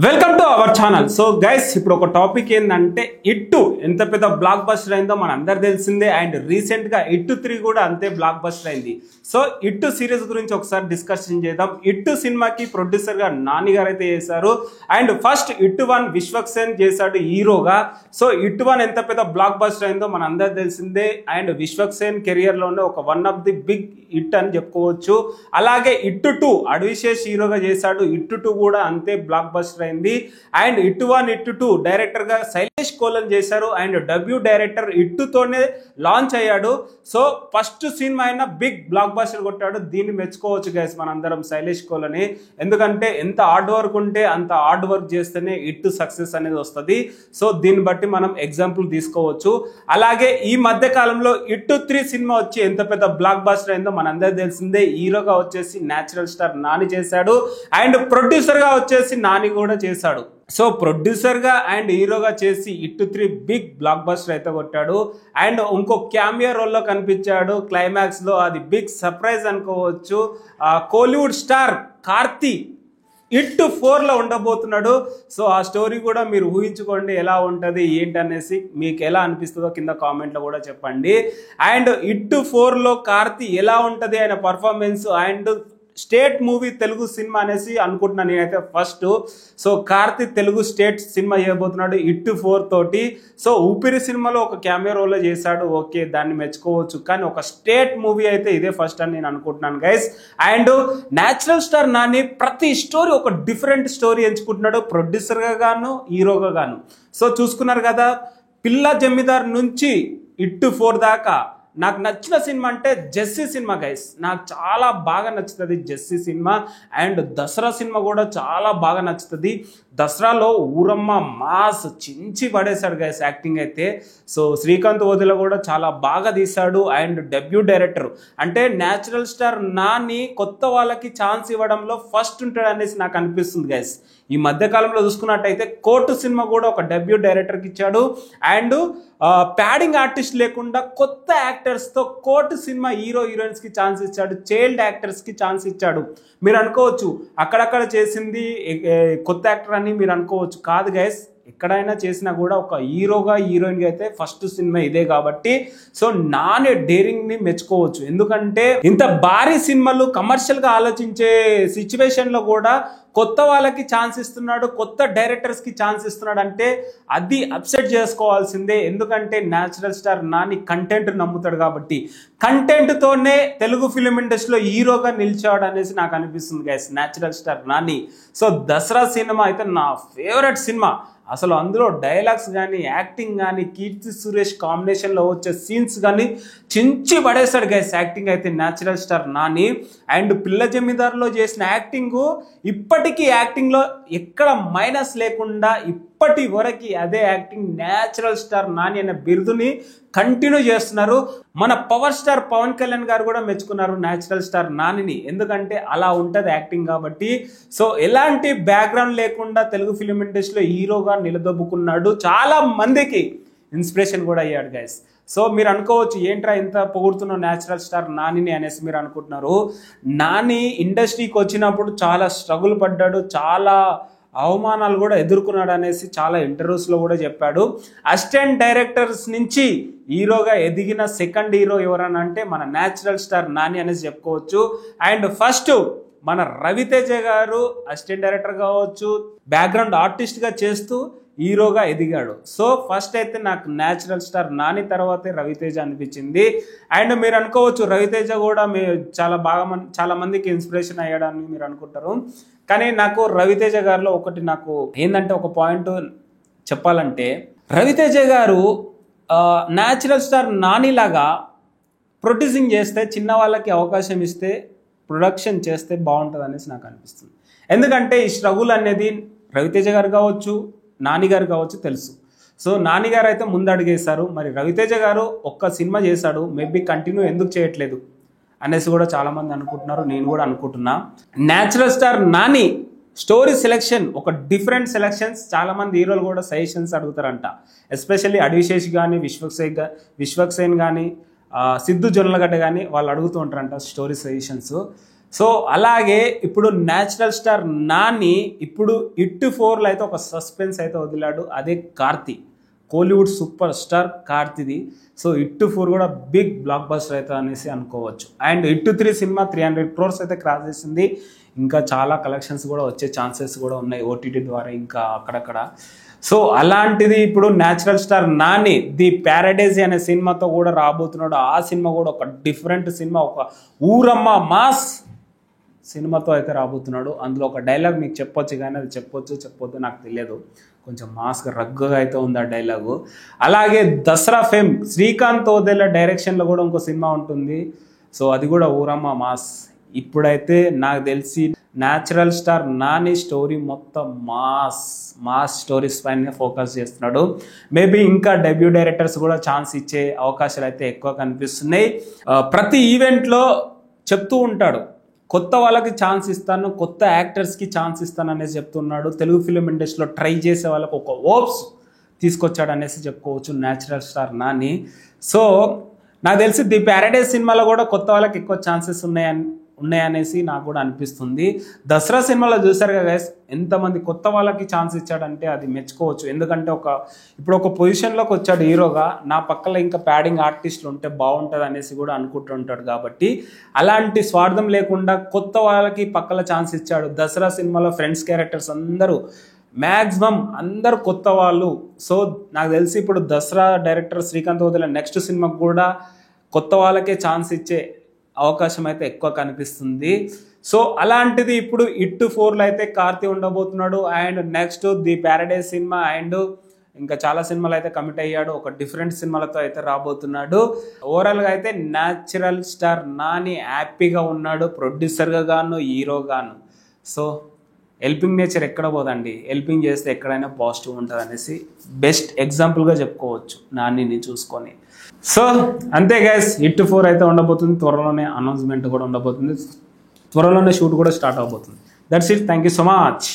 Welcome to our channel. So guys, ఇప్పుడు ఒక topic ఏంటంటే ఇట్టు ఎంత పెద్ద బ్లాక్ బస్టర్ అయిందో మన అందరు తెలిసిందే. అండ్ రీసెంట్ గా ఇట్టు 3 కూడా అంతే బ్లాక్ బస్టర్ అయింది. సో ఇట్టు సిరీస్ గురించి ఒకసారి డిస్కషన్ చేద్దాం. ఇట్టు సినిమాకి ప్రొడ్యూసర్ గా నాని గారు అయితే చేశారు. అండ్ ఫస్ట్ ఇట్టు 1 విశ్వక్సేన్ చేశాడు హీరోగా. సో ఇట్టు 1 ఎంత పెద్ద బ్లాక్ బస్టర్ అయిందో మన అందరు తెలిసిందే. అండ్ విశ్వక్సేన్ కెరియర్ లోనే ఒక one of the big hit అని చెప్పుకోవచ్చు. అలాగే ఇట్టు 2 అడ్విశేష్ హీరోగా చేశాడు. ఇట్టు 2 కూడా అంతే బ్లాక్ బస్టర్ అయింది. అండ్ ఇట్టు 1 ఇట్టు 2 డైరెక్టర్ గా శైలేష్ కోలన్ చేశారు. అండ్ డబ్ల్యూ డైరెక్టర్ ఇట్టుతోనే లాంచ్ అయ్యాడు. సో ఫస్ట్ సినిమా అయినా బిగ్ బ్లాక్ బస్టర్ కొట్టాడు. దీన్ని మెచ్చుకోవచ్చు గైస్ మనందరం శైలేష్ కోలని. ఎందుకంటే ఎంత హార్డ్ వర్క్ ఉంటే అంత హార్డ్ వర్క్ చేస్తేనే ఇట్టు సక్సెస్ అనేది వస్తుంది. సో దీన్ని బట్టి మనం ఎగ్జాంపుల్ తీసుకోవచ్చు. అలాగే ఈ మధ్య కాలంలో ఇట్టు 3 సినిమా వచ్చి ఎంత పెద్ద బ్లాక్ బస్టర్ అయిందో మనందరూ తెలిసిందే. హీరోగా వచ్చేసి న్యాచురల్ స్టార్ నాని చేశాడు. అండ్ ప్రొడ్యూసర్ గా వచ్చేసి నాని కూడా చేశాడు. సో ప్రొడ్యూసర్ గా అండ్ హీరోగా చేసి ఇట్టు 3 బిగ్ బ్లాక్ బస్టర్ అయితే కొట్టాడు. అండ్ ఇంకో క్యామియో రోల్ లో కనిపించాడు క్లైమాక్స్ లో. అది బిగ్ సర్ప్రైజ్ అనుకోవచ్చు. కోలీవుడ్ స్టార్ కార్తీ ఇట్టు 4 లో ఉండబోతున్నాడు. సో ఆ స్టోరీ కూడా మీరు ఊహించుకోండి ఎలా ఉంటుంది ఏంటనేసి. మీకు ఎలా అనిపిస్తుందో కింద కామెంట్లో కూడా చెప్పండి. అండ్ ఇట్టు 4 లో కార్తీ ఎలా ఉంటుంది ఆయన performance and state movie Telugu cinema అనేసి అనుకుంటున్నాను నేనైతే first. So Karthi Telugu state cinema చేయబోతున్నాడు ఇట్టు 4 తోటి. సో ఊపిరి సినిమాలో ఒక క్యామియో రోల్లో చేశాడు, ఓకే దాన్ని మెచ్చుకోవచ్చు. కానీ ఒక స్టేట్ మూవీ అయితే ఇదే ఫస్ట్ అని నేను అనుకుంటున్నాను guys. And natural star Nani ప్రతి స్టోరీ ఒక డిఫరెంట్ స్టోరీ ఎంచుకుంటున్నాడు, ప్రొడ్యూసర్గా గాను హీరోగా గాను. సో చూసుకున్నారు కదా, పిల్ల జమీదార్ నుంచి ఇట్టు 4 దాకా నాకు నచ్చిన సినిమా అంటే జెస్సీ సినిమా గైస్. నాకు చాలా బాగా నచ్చుతుంది జెస్సీ సినిమా. అండ్ దసరా సినిమా కూడా చాలా బాగా నచ్చుతుంది. దసరాలో ఊరమ్మ మాస్ చించి పడేశాడు గైస్ యాక్టింగ్ అయితే. సో శ్రీకాంత్ వదిల కూడా చాలా బాగా తీశాడు. అండ్ డెబ్యూ డైరెక్టర్ అంటే న్యాచురల్ స్టార్ నాని కొత్త వాళ్ళకి ఛాన్స్ ఇవ్వడంలో ఫస్ట్ ఉంటాడు అనేసి నాకు అనిపిస్తుంది గైస్. ఈ మధ్యకాలంలో చూసుకున్నట్టయితే కోర్టు సినిమా కూడా ఒక డెబ్యూ డైరెక్టర్కి ఇచ్చాడు. అండ్ ప్యాడింగ్ ఆర్టిస్ట్ లేకుండా కొత్త యాక్టర్స్తో కోర్టు సినిమా హీరో హీరోయిన్స్కి ఛాన్స్ ఇచ్చాడు, చైల్డ్ యాక్టర్స్కి ఛాన్స్ ఇచ్చాడు. మీరు అనుకోవచ్చు అక్కడక్కడ చేసింది కొత్త యాక్టర్ అని మీరు అనుకోవచ్చు. కాదు గైస్, ఎక్కడైనా చేసినా కూడా ఒక హీరోగా హీరోయిన్గా అయితే ఫస్ట్ సినిమా ఇదే కాబట్టి సో నాని డేరింగ్ని మెచ్చుకోవచ్చు. ఎందుకంటే ఇంత భారీ సినిమాలు కమర్షియల్గా ఆలోచించే సిచ్యువేషన్లో కూడా కొత్త వాళ్ళకి ఛాన్స్ ఇస్తున్నాడు, కొత్త డైరెక్టర్స్కి ఛాన్స్ ఇస్తున్నాడు అంటే అది అప్సెట్ చేసుకోవాల్సిందే. ఎందుకంటే న్యాచురల్ స్టార్ నాని కంటెంట్ నమ్ముతాడు కాబట్టి. కంటెంట్తోనే తెలుగు ఫిలిం ఇండస్ట్రీలో హీరోగా నిలిచాడు అనేసి నాకు అనిపిస్తుంది guys natural star Nani. So Dasara cinema అయితే నా ఫేవరెట్ సినిమా. అసలు అందులో డైలాగ్స్ కానీ యాక్టింగ్ కానీ కీర్తి సురేష్ కాంబినేషన్లో వచ్చే సీన్స్ కానీ చించి పడేస్తాడు గైస్ యాక్టింగ్ అయితే న్యాచురల్ స్టార్ నాని. అండ్ పిల్ల జమీదార్లో చేసిన యాక్టింగ్ ఇప్పటికీ యాక్టింగ్లో ఎక్కడ మైనస్ లేకుండా ఇప్పటి వరకు అదే యాక్టింగ్ న్యాచురల్ స్టార్ నాని అనే బిరుదుని కంటిన్యూ చేస్తున్నారు. మన పవర్ స్టార్ పవన్ కళ్యాణ్ గారు కూడా మెచ్చుకున్నారు న్యాచురల్ స్టార్ నానిని. ఎందుకంటే అలా ఉంటుంది యాక్టింగ్ కాబట్టి. సో ఎలాంటి బ్యాక్గ్రౌండ్ లేకుండా తెలుగు ఫిలిం ఇండస్ట్రీలో హీరోగా నిలదొబ్బుకున్నాడు. చాలా మందికి ఇన్స్పిరేషన్ కూడా అయ్యాడు గైస్. సో మీరు అనుకోవచ్చు ఏంట్రా ఇంత పొగుడుతున్న న్యాచురల్ స్టార్ నానిని అనేసి మీరు అనుకుంటున్నారు. నాని ఇండస్ట్రీకి వచ్చినప్పుడు చాలా స్ట్రగుల్ పడ్డాడు, చాలా అవమానాలు కూడా ఎదుర్కొన్నాడు అనేసి చాలా ఇంటర్వ్యూస్లో కూడా చెప్పాడు. అసిస్టెంట్ డైరెక్టర్స్ నుంచి హీరోగా ఎదిగిన సెకండ్ హీరో ఎవరని అంటే మన న్యాచురల్ స్టార్ నాని అనేసి చెప్పుకోవచ్చు. అండ్ ఫస్ట్ మన రవితేజ గారు అసిస్టెంట్ డైరెక్టర్ కావచ్చు, బ్యాక్గ్రౌండ్ ఆర్టిస్ట్గా చేస్తూ హీరోగా ఎదిగాడు. సో ఫస్ట్ అయితే నాకు న్యాచురల్ స్టార్ నాని తర్వాతే రవితేజ అనిపించింది. అండ్ మీరు అనుకోవచ్చు రవితేజ కూడా చాలా మందికి ఇన్స్పిరేషన్ అయ్యాడని మీరు అనుకుంటారు. కానీ నాకు రవితేజ గారిలో ఒకటి నాకు ఏంటంటే ఒక పాయింట్ చెప్పాలంటే, రవితేజ గారు న్యాచురల్ స్టార్ నానిలాగా ప్రొడ్యూసింగ్ చేస్తే, చిన్న వాళ్ళకి అవకాశం ఇస్తే, ప్రొడక్షన్ చేస్తే బాగుంటుంది అనేసి నాకు అనిపిస్తుంది. ఎందుకంటే ఈ స్ట్రగుల్ అనేది రవితేజ గారు కావచ్చు, నాని గారు కావచ్చు తెలుసు. సో నాని గారు అయితే ముందు అడిగేశారు. మరి రవితేజ గారు ఒక్క సినిమా చేశాడు, మేబీ కంటిన్యూ ఎందుకు చేయట్లేదు అనేసి కూడా చాలామంది అనుకుంటున్నారు, నేను కూడా అనుకుంటున్నా. Natural star Nani story selection ఒక డిఫరెంట్ సెలెక్షన్స్. చాలామంది హీరోలు కూడా సజెషన్స్ అడుగుతారంట. ఎస్పెషల్లీ అడ్విశేష్ కానీ విశ్వక్సేన్ కానీ సిద్ధు జొన్నలగడ్డ కానీ వాళ్ళు అడుగుతూ ఉంటారంట స్టోరీ సజెషన్స్. సో అలాగే ఇప్పుడు న్యాచురల్ స్టార్ నాని ఇప్పుడు ఇట్ 4లో అయితే ఒక సస్పెన్స్ అయితే వదిలాడు. అదే కార్తీ, కోలీవుడ్ సూపర్ స్టార్ కార్తీది. సో ఇట్ 4 కూడా బిగ్ బ్లాక్ బస్టర్ అయితే అనేసి అనుకోవచ్చు. అండ్ ఇట్ 3 సినిమా 300 crores అయితే క్రాస్ చేసింది. ఇంకా చాలా కలెక్షన్స్ కూడా వచ్చే ఛాన్సెస్ కూడా ఉన్నాయి ఓటీటీ ద్వారా ఇంకా అక్కడక్కడ. సో అలాంటిది ఇప్పుడు natural star Nani the Paradise అనే సినిమాతో కూడా రాబోతున్నాడు. ఆ సినిమా కూడా ఒక డిఫరెంట్ సినిమా, ఒక ఊరమ్మ మాస్ సినిమాతో అయితే రాబోతున్నాడు. అందులో ఒక డైలాగ్ మీకు చెప్పొచ్చు, కానీ అది చెప్పొద్దు నాకు తెలియదు. కొంచెం మాస్గా రగ్గుగా అయితే ఉంది ఆ డైలాగు. అలాగే దసరా ఫేమ్ శ్రీకాంత్ ఓదెల డైరెక్షన్లో కూడా ఇంకో సినిమా ఉంటుంది. సో అది కూడా ఊరమ్మ మాస్. ఇప్పుడైతే నాకు తెలిసి న్యాచురల్ స్టార్ నాని స్టోరీ మొత్తం మాస్ స్టోరీస్ పైన ఫోకస్ చేస్తున్నాడు. మేబీ ఇంకా డెబ్యూ డైరెక్టర్స్ కూడా ఛాన్స్ ఇచ్చే అవకాశాలు అయితే ఎక్కువ కనిపిస్తున్నాయి. ప్రతి ఈవెంట్లో చెప్తూ ఉంటాడు, కొత్త వాళ్ళకి ఛాన్స్ ఇస్తాను, కొత్త యాక్టర్స్కి ఛాన్స్ ఇస్తాను అనేసి చెప్తున్నాడు. తెలుగు ఫిలిం ఇండస్ట్రీలో ట్రై చేసే వాళ్ళకు ఒక హోప్స్ తీసుకొచ్చాడు అనేసి చెప్పుకోవచ్చు న్యాచురల్ స్టార్ నాని. సో నాకు తెలిసి ది ప్యారడైజ్ సినిమాలో కూడా కొత్త వాళ్ళకి ఎక్కువ ఛాన్సెస్ ఉన్నాయనేసి నాకు కూడా అనిపిస్తుంది. దసరా సినిమాలో చూసారు కదా గైస్, ఎంతమంది కొత్త వాళ్ళకి ఛాన్స్ ఇచ్చాడంటే అది మెచ్చుకోవచ్చు. ఎందుకంటే ఇప్పుడు ఒక పొజిషన్లోకి వచ్చాడు హీరోగా, నా పక్కన ఇంకా ప్యాడింగ్ ఆర్టిస్టులు ఉంటే బాగుంటుంది అనేసి కూడా అనుకుంటుంటాడు. కాబట్టి అలాంటి స్వార్థం లేకుండా కొత్త వాళ్ళకి పక్కల ఛాన్స్ ఇచ్చాడు. దసరా సినిమాలో ఫ్రెండ్స్ క్యారెక్టర్స్ మ్యాక్సిమం అందరూ కొత్త వాళ్ళు. సో నాకు తెలిసి ఇప్పుడు దసరా డైరెక్టర్ శ్రీకాంత్ ఓదెల నెక్స్ట్ సినిమాకు కూడా కొత్త వాళ్ళకే ఛాన్స్ ఇచ్చే అవకాశం అయితే ఎక్కువ కనిపిస్తుంది. సో అలాంటిది ఇప్పుడు ఇట్ 4లో అయితే కార్తీ ఉండబోతున్నాడు. అండ్ నెక్స్ట్ ది ప్యారడైజ్ సినిమా అండ్ ఇంకా చాలా సినిమాలు అయితే కమిట్ అయ్యాడు. ఒక డిఫరెంట్ సినిమాలతో అయితే రాబోతున్నాడు. ఓవరాల్గా అయితే న్యాచురల్ స్టార్ నాని హ్యాపీగా ఉన్నాడు, ప్రొడ్యూసర్గా గాను హీరోగాను. సో హెల్పింగ్ నేచర్ ఎక్కడ పోదండి, హెల్పింగ్ చేస్తే ఎక్కడైనా పాజిటివ్ ఉంటుంది అనేసి బెస్ట్ ఎగ్జాంపుల్గా చెప్పుకోవచ్చు నానిని చూసుకొని. సో అంతే గైస్, ఇట్ 4 అయితే ఉండబోతుంది. త్వరలోనే అనౌన్స్మెంట్ కూడా ఉండబోతుంది, త్వరలోనే షూట్ కూడా స్టార్ట్ అవబోతుంది. That's it, thank you so much.